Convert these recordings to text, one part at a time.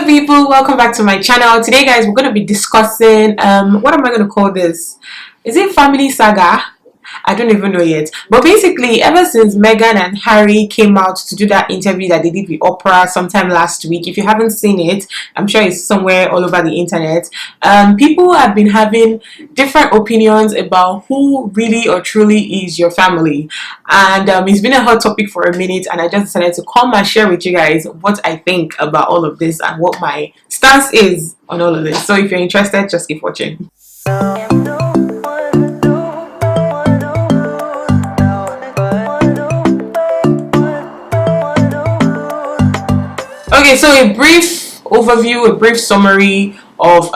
people, welcome back to my channel. Today guys, we're going to be discussing what am I going to call this? Is it family saga? I don't even know yet, but basically ever since Meghan and Harry came out to do that interview that they did with Oprah sometime last week, if you haven't seen it, I'm sure it's somewhere all over the internet. People have been having different opinions about who really or truly is your family, and it's been a hot topic for a minute, and I just decided to come and share with you guys what I think about all of this and what my stance is on all of this. So if you're interested, just keep watching. Okay, so a brief overview, a brief summary of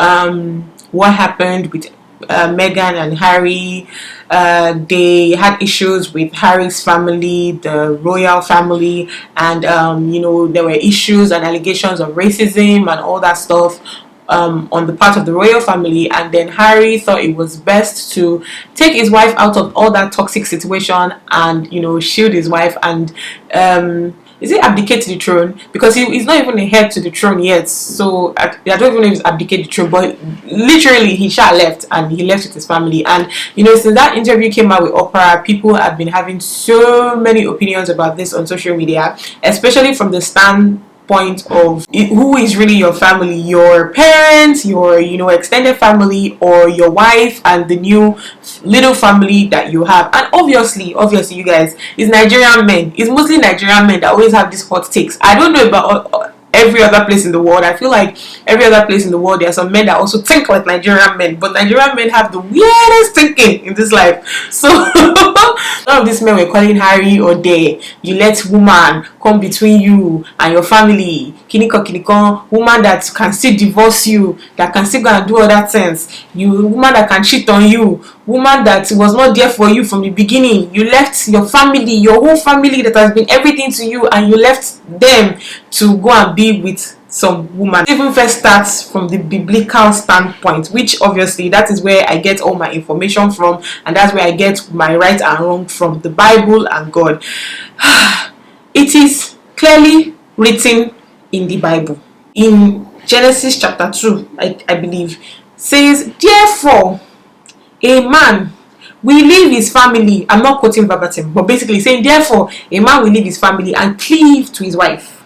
what happened with Meghan and Harry. They had issues with Harry's family, the royal family, and there were issues and allegations of racism and all that stuff on the part of the royal family. And then Harry thought it was best to take his wife out of all that toxic situation and shield his wife and is it abdicate to the throne? Because he's not even a heir to the throne yet. So I don't even know if it's abdicate the throne, but literally he left, and he left with his family. And since that interview came out with Oprah, people have been having so many opinions about this on social media, especially from the standpoint of who is really your family, your parents, your extended family, or your wife and the new little family that you have. And obviously you guys, it's Nigerian men, it's mostly Nigerian men that always have these hot takes. I don't know about every other place in the world. I feel like every other place in the world there are some men that also think like Nigerian men, but Nigerian men have the weirdest thinking in this life. So none of these men were calling Harry or Day, you let woman come between you and your family, kiniko, woman that can still divorce you, that can still go and do other things, woman that can cheat on you, woman that was not there for you from the beginning. You left your family, your whole family that has been everything to you, and you left them to go and be with some woman. It even first starts from the biblical standpoint, which obviously that is where I get all my information from, and that's where I get my right and wrong from, the Bible and God. It is clearly written in the Bible. In Genesis chapter 2, I believe, says, therefore a man will leave his family. I'm not quoting verbatim, but basically saying, therefore a man will leave his family and cleave to his wife.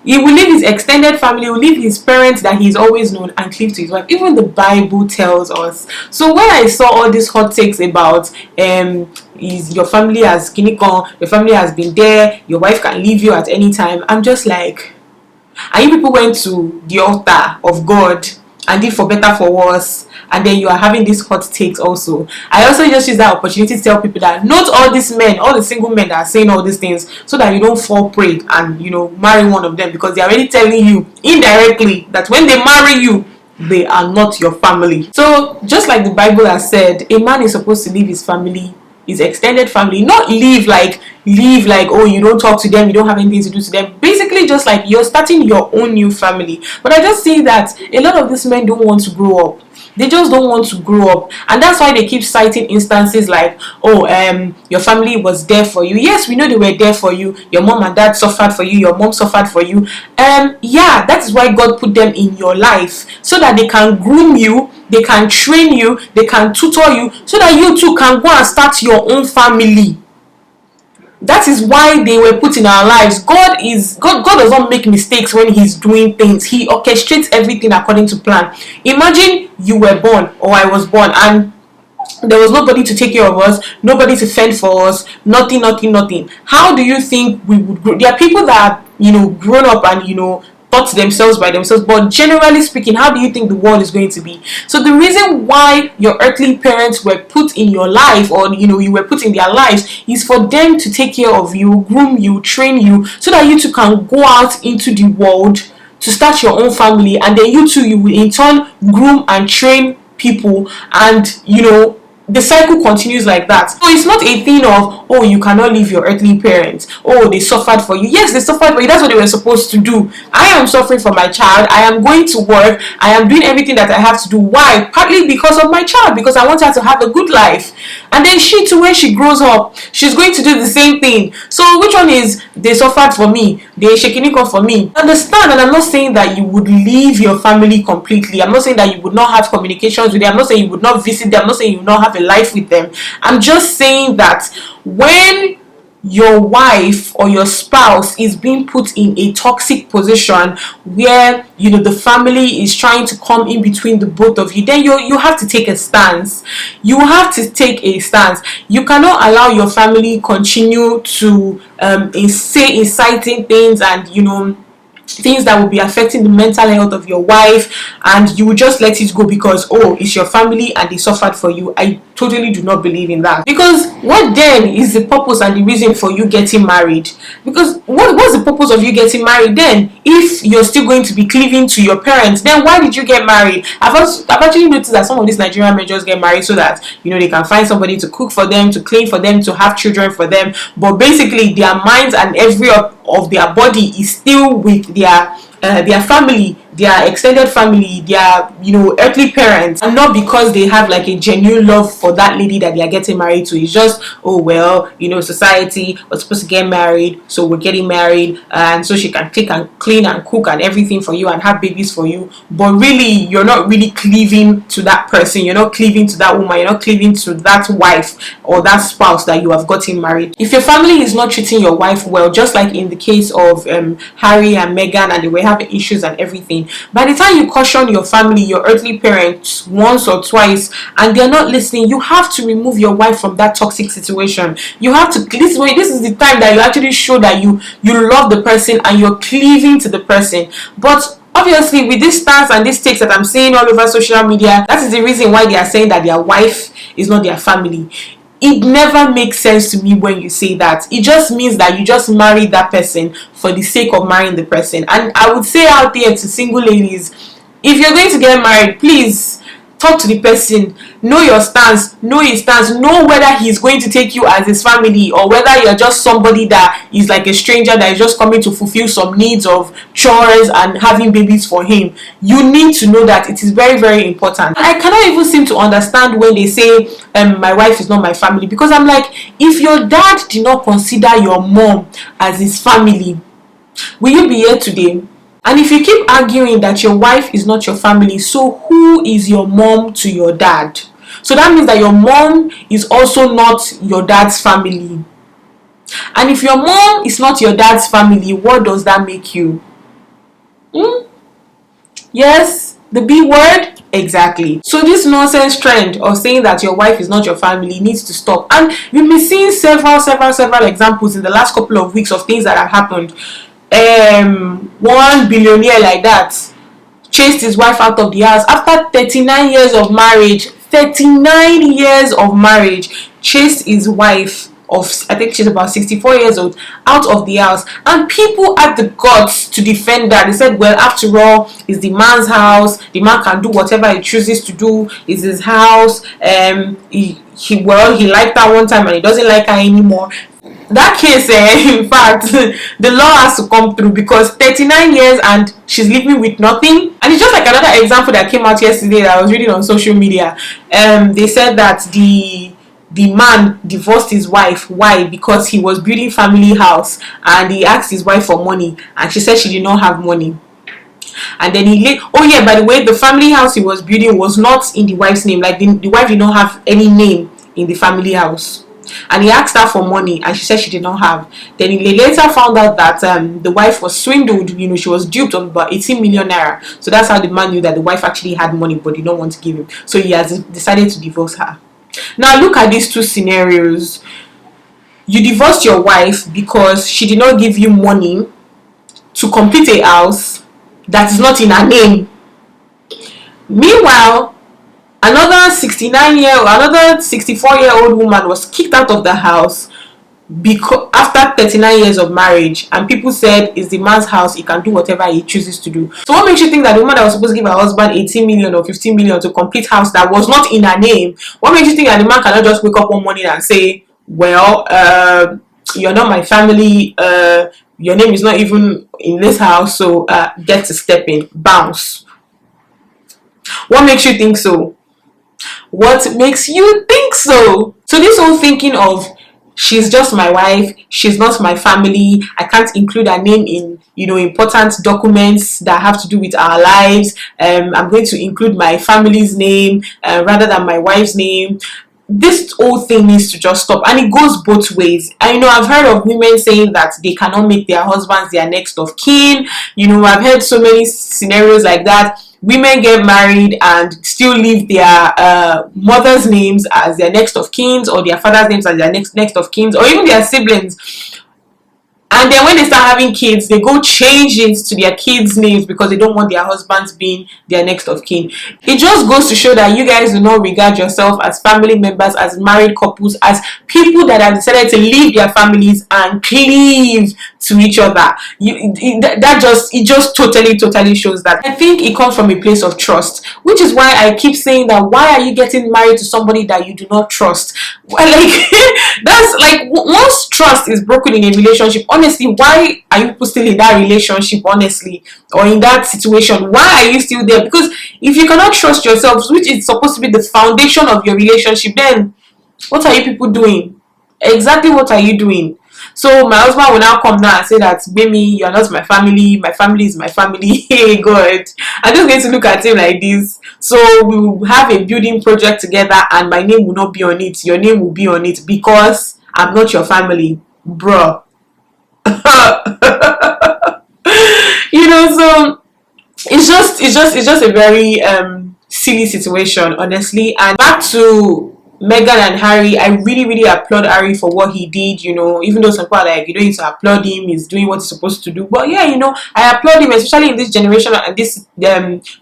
He will leave his extended family, he will leave his parents that he's always known, and cleave to his wife. Even the Bible tells us. So when I saw all these hot takes about is your family has kinikon, your family has been there, your wife can leave you at any time, I'm just like, and you people went to the altar of God and did for better for worse, and then you are having these hot takes also. I also just use that opportunity to tell people that not all these men, all the single men that are saying all these things, so that you don't fall prey and marry one of them, because they're already telling you indirectly that when they marry you, they are not your family. So just like the Bible has said, a man is supposed to leave his family, his extended family, not leave like oh, you don't talk to them, you don't have anything to do to them, basically just like you're starting your own new family. But I just see that a lot of these men don't want to grow up. They just don't want to grow up, and that's why they keep citing instances like, oh, your family was there for you. Yes, we know they were there for you. Your mom and dad suffered for you, your mom suffered for you. Yeah, that is why God put them in your life, so that they can groom you, they can train you, they can tutor you, so that you too can go and start your own family. That is why they were put in our lives. God does not make mistakes when he's doing things. He orchestrates everything according to plan. Imagine you were born, or I was born, and there was nobody to take care of us, nobody to fend for us, nothing. How do you think we would grow? There are people that grown up and taught themselves by themselves, but generally speaking, how do you think the world is going to be? So the reason why your earthly parents were put in your life, or you were put in their lives, is for them to take care of you, groom you, train you, so that you too can go out into the world to start your own family, and then you will in turn groom and train people, and the cycle continues like that. So it's not a thing of, oh, you cannot leave your earthly parents, oh, they suffered for you. Yes, they suffered for you. That's what they were supposed to do. I am suffering for my child. I am going to work. I am doing everything that I have to do. Why? Partly because of my child, because I want her to have a good life. And then she too, when she grows up, she's going to do the same thing. So which one is they suffered for me, They shaking up for me. Understand, and I'm not saying that you would leave your family completely. I'm not saying that you would not have communications with them. I'm not saying you would not visit them. I'm not saying you would not have a life with them. I'm just saying that when your wife or your spouse is being put in a toxic position where the family is trying to come in between the both of you, then you have to take a stance. You have to take a stance. You cannot allow your family continue to say inciting things and things that will be affecting the mental health of your wife, and you will just let it go because it's your family and they suffered for you. I totally do not believe in that, because what then is the purpose and the reason for you getting married? Because what's the purpose of you getting married then if you're still going to be cleaving to your parents? Then why did you get married? I've actually noticed that some of these Nigerian men just get married so that they can find somebody to cook for them, to clean for them, to have children for them, but basically their minds and every of their body is still with their family, their extended family, their earthly parents, and not because they have like a genuine love for that lady that they are getting married to. It's just society was supposed to get married, so we're getting married, and so she can take and clean and cook and everything for you and have babies for you. But really, you're not really cleaving to that person. You're not cleaving to that woman. You're not cleaving to that wife or that spouse that you have gotten married. If your family is not treating your wife well, just like in the case of Harry and Meghan, and they were having issues and everything, by the time you caution your family, your earthly parents, once or twice, and they're not listening, you have to remove your wife from that toxic situation. You have to, this is the time that you actually show that you love the person and you're cleaving to the person. But obviously, with this stance and these takes that I'm seeing all over social media, that is the reason why they are saying that their wife is not their family. It never makes sense to me when you say that. It just means that you just married that person for the sake of marrying the person. And I would say out there to single ladies, if you're going to get married, please talk to the person, know your stance, know his stance, know whether he's going to take you as his family or whether you're just somebody that is like a stranger that is just coming to fulfill some needs of chores and having babies for him. You need to know that. It is very, very important. I cannot even seem to understand when they say my wife is not my family, because I'm like, if your dad did not consider your mom as his family, will you be here today? And if you keep arguing that your wife is not your family, so who is your mom to your dad? So that means that your mom is also not your dad's family. And if your mom is not your dad's family, what does that make you? Yes, the B word? Exactly. So this nonsense trend of saying that your wife is not your family needs to stop. And we've been seeing several examples in the last couple of weeks of things that have happened. One billionaire like that chased his wife out of the house after 39 years of marriage. 39 years of marriage, chased his wife of, I think she's about 64 years old, out of the house, and people had the guts to defend that. They said, well, after all, it's the man's house, the man can do whatever he chooses to do, it's his house. He liked her one time and he doesn't like her anymore. That case, in fact, the law has to come through, because 39 years and she's living with nothing. And it's just like another example that came out yesterday that I was reading on social media. They said that the man divorced his wife. Why? Because he was building family house and he asked his wife for money and she said she did not have money. And then by the way, the family house he was building was not in the wife's name. Like the wife did not have any name in the family house. And he asked her for money and she said she did not have. Then he later found out that the wife was swindled. She was duped of about 18 million naira. So that's how the man knew that the wife actually had money but did not want to give him. So he has decided to divorce her. Now look at these two scenarios. You divorced your wife because she did not give you money to complete a house that is not in her name. Meanwhile, another 64-year-old woman was kicked out of the house because after 39 years of marriage, and people said it's the man's house, he can do whatever he chooses to do. So what makes you think that the woman that was supposed to give her husband 18 million or 15 million to complete house that was not in her name, what makes you think that the man cannot just wake up one morning and say, well, you're not my family, your name is not even in this house, so get to step in, bounce? What makes you think so? What makes you think so? So this whole thinking of she's just my wife, she's not my family. I can't include her name in, you know, important documents that have to do with our lives. I'm going to include my family's name rather than my wife's name. This whole thing needs to just stop, and it goes both ways. I know I've heard of women saying that they cannot make their husbands their next of kin. You know, I've heard so many scenarios like that. Women get married and still leave their mother's names as their next of kins, or their father's names as their next of kins, or even their siblings. And then when they start having kids, they go change it to their kids' names because they don't want their husbands being their next of kin. It just goes to show that you guys do not regard yourself as family members, as married couples, as people that have decided to leave their families and cleave to each other. It just totally shows that. I think it comes from a place of trust, which is why I keep saying that, why are you getting married to somebody that you do not trust? Well, like that's like, once trust is broken in a relationship, honestly, why are you still in that relationship, honestly, or in that situation? Why are you still there? Because if you cannot trust yourselves, which is supposed to be the foundation of your relationship, then what are you people doing? Exactly, what are you doing? So my husband will now come now and say that, Gbemi, you are not my family is my family. Hey God, I'm just going to look at him like this. So we will have a building project together and my name will not be on it, your name will be on it, because I'm not your family, bro. You know, so it's just a very silly situation, honestly. And back to Meghan and Harry, I really applaud Harry for what he did. You know, even though some people are like, you don't need to applaud him, he's doing what he's supposed to do. But yeah, you know, I applaud him, especially in this generation and this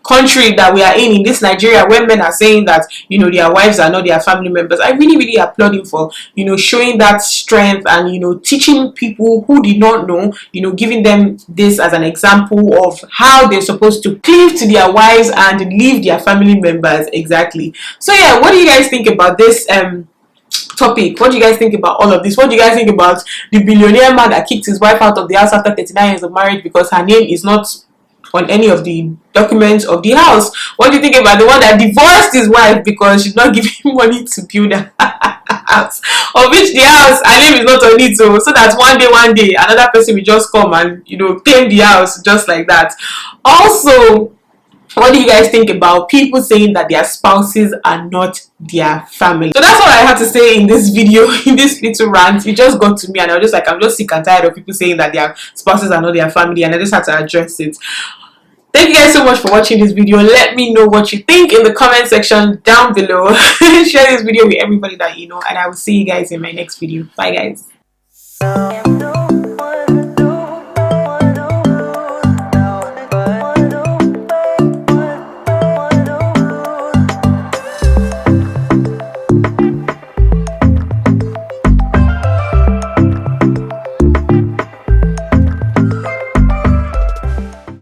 country that we are in this Nigeria, where men are saying that, you know, their wives are not their family members. I really applaud him for, you know, showing that strength and, you know, teaching people who did not know, you know, giving them this as an example of how they're supposed to cleave to their wives and leave their family members. Exactly. So yeah, what do you guys think about this topic? What do you guys think about all of this? What do you guys think about the billionaire man that kicked his wife out of the house after 39 years of marriage because her name is not on any of the documents of the house? What do you think about the one that divorced his wife because she's not giving him money to build a house, of which the house, her name is not on it, so that one day another person will just come and, you know, claim the house just like that? Also, what do you guys think about people saying that their spouses are not their family? So that's all I have to say in this video, in this little rant. It just got to me and I was just like, I'm just sick and tired of people saying that their spouses are not their family, and I just had to address it. Thank you guys so much for watching this video. Let me know what you think in the comment section down below. Share this video with everybody that you know, and I will see you guys in my next video. Bye guys.